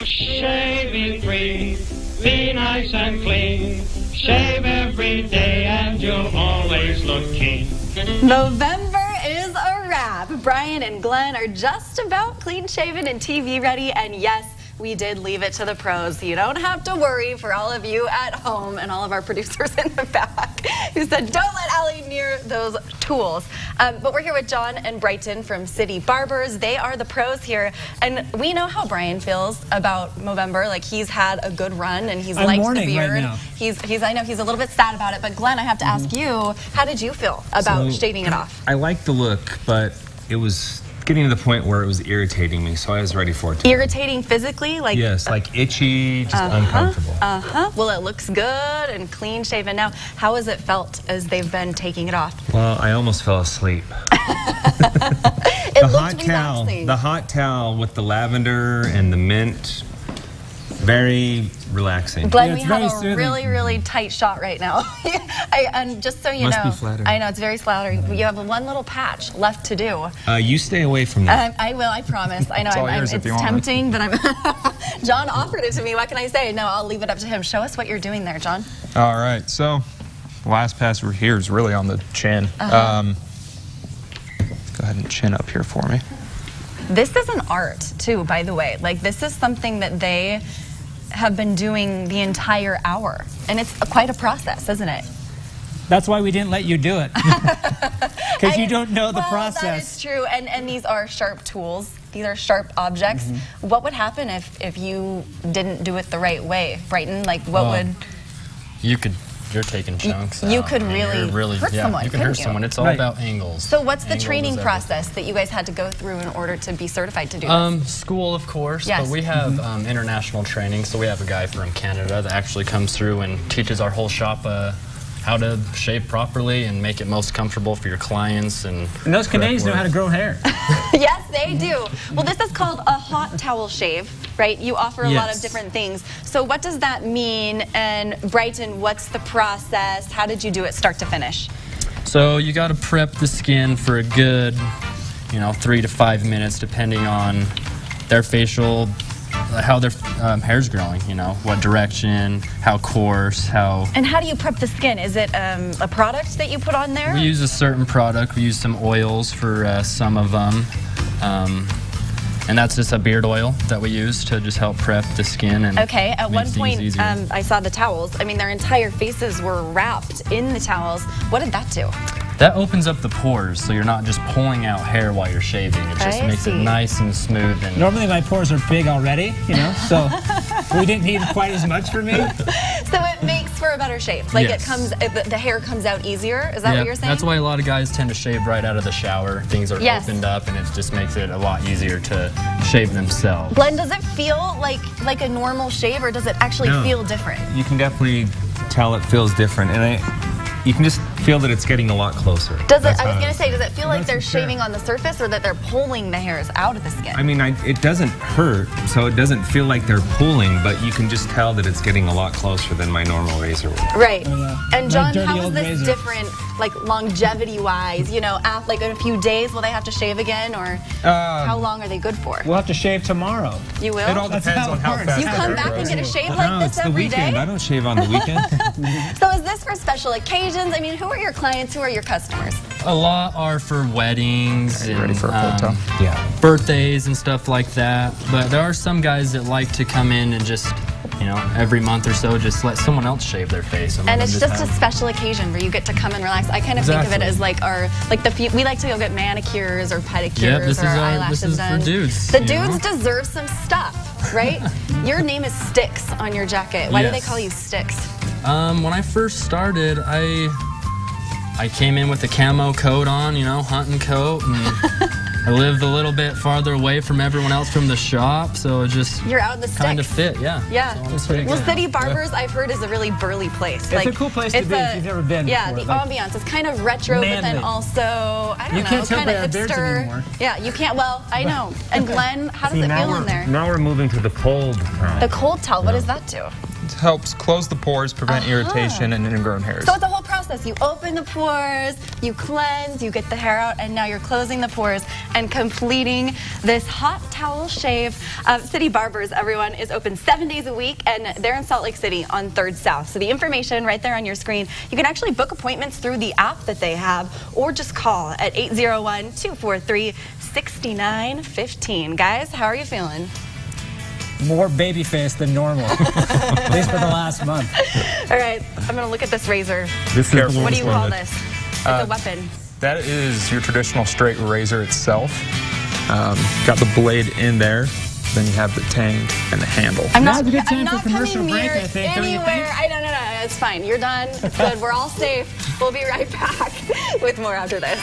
Shaving free, be nice and clean. Shave every day and you'll always look keen. November is a wrap. Brian and Glenn are just about clean shaven and TV ready, and yes, we did leave it to the pros. You don't have to worry for all of you at home and all of our producers in the back who said don't let Allie near those tools. But we're here with John and Brighton from City Barbers. They are the pros here, and we know how Brian feels about Movember. Like, he's had a good run and he's liked the beard. Right now. I know he's a little bit sad about it, but Glenn, I have to ask you, how did you feel about shaving it off? I liked the look, but it was getting to the point where it was irritating me, so I was ready for it. Irritating physically? Like, yes, like itchy, just uncomfortable. Well, it looks good and clean shaven now. How has it felt as they've been taking it off? Well, I almost fell asleep. It looked relaxing. The hot towel with the lavender and the mint, very relaxing. Glenn, we have a really tight shot right now. And just so you Must know, be flattering. I know it's very flattering. You have one little patch left to do. You stay away from that. I will, I promise. I know it's tempting, but I'm John offered it to me. What can I say? No, I'll leave it up to him. Show us what you're doing there, John. All right, so last pass we're here is really on the chin. Go ahead and chin up here for me. This is an art too, by the way. Like, this is something that they have been doing the entire hour, and it's quite a process, isn't it? That's why we didn't let you do it, because you don't know the process. That is true, and these are sharp tools. These are sharp objects. What would happen if you didn't do it the right way, Brighton? Like, what would... You're taking chunks You out, could and really hurt someone, you can hurt someone. It's all about angles. So what's the Angles training is process that you guys had to go through in order to be certified to do this? School, of course, Yes. but we have international training. So we have a guy from Canada that actually comes through and teaches our whole shop how to shave properly and make it most comfortable for your clients. And those Canadians know how to grow hair. Yes, they do. Well, this is called a hot towel shave, right? You offer a lot of different things. So what does that mean? And Brighton, what's the process? How did you do it start to finish? So you got to prep the skin for a good, 3 to 5 minutes, depending on their facial, how their hair's growing, what direction, how coarse, how... And how do you prep the skin? Is it a product that you put on there? We use a certain product. We use some oils for some of them. And that's just a beard oil that we use to just help prep the skin. And okay, at one point I saw the towels. I mean, their entire faces were wrapped in the towels. What did that do? That opens up the pores, so you're not just pulling out hair while you're shaving. It just makes it nice and smooth. And normally my pores are big already, so we didn't need quite as much for me. So it makes for a better shave. Like, the hair comes out easier. Is that what you're saying? That's why a lot of guys tend to shave right out of the shower. Things are opened up, and it just makes it a lot easier to shave themselves. Glenn, does it feel like a normal shave, or does it actually feel different? You can definitely tell it feels different, and you can just feel that it's getting a lot closer. Does it? I was gonna say, does it feel like they're shaving on the surface, or that they're pulling the hairs out of the skin? I mean, it doesn't hurt, so it doesn't feel like they're pulling, but you can just tell that it's getting a lot closer than my normal razor would. Right. And John, how is this different, like, longevity-wise? Like in a few days, will they have to shave again, or how long are they good for? We'll have to shave tomorrow. You will? It all depends on how fast you come back and get a shave like this every day? I don't shave on the weekend. So is this for special occasions? I mean, who are your clients? Who are your customers? A lot are for weddings and ready for a photo? birthdays and stuff like that. But there are some guys that like to come in and just, every month or so, just let someone else shave their face. And it's just a special occasion where you get to come and relax. I kind of think of it as like we like to go get manicures or pedicures or our eyelashes done. For dudes. The dudes deserve some stuff, right? Your name is Sticks on your jacket. Why do they call you Sticks? When I first started, I came in with a camo coat on, hunting coat, and I lived a little bit farther away from everyone else from the shop, so it just you're out in the kind of fit, Yeah. Well, City Barbers, I've heard, is a really burly place. It's a cool place to be if you've never been. Yeah, the ambiance is kind of retro, but then also, I don't know, kind of hipster. Yeah, you can't. Well, I know. And Glenn, how does it feel in there? Now we're moving to the cold towel. The cold towel. What does that do? helps close the pores, prevent irritation and ingrown hairs. So it's a whole process. You open the pores, you cleanse, you get the hair out, and now you're closing the pores and completing this hot towel shave. City Barbers, everyone, is open 7 days a week, and they're in Salt Lake City on 3rd South. So the information right there on your screen. You can actually book appointments through the app that they have, or just call at 801-243-6915. Guys, how are you feeling? More baby face than normal, at least for the last month. All right, I'm going to look at this razor. This is What do you call this? It's a weapon. That is your traditional straight razor itself. Got the blade in there. Then you have the tang and the handle. Now's a good time for commercial break, I think. Don't you think? No, it's fine. You're done. Good. We're all safe. We'll be right back with more after this.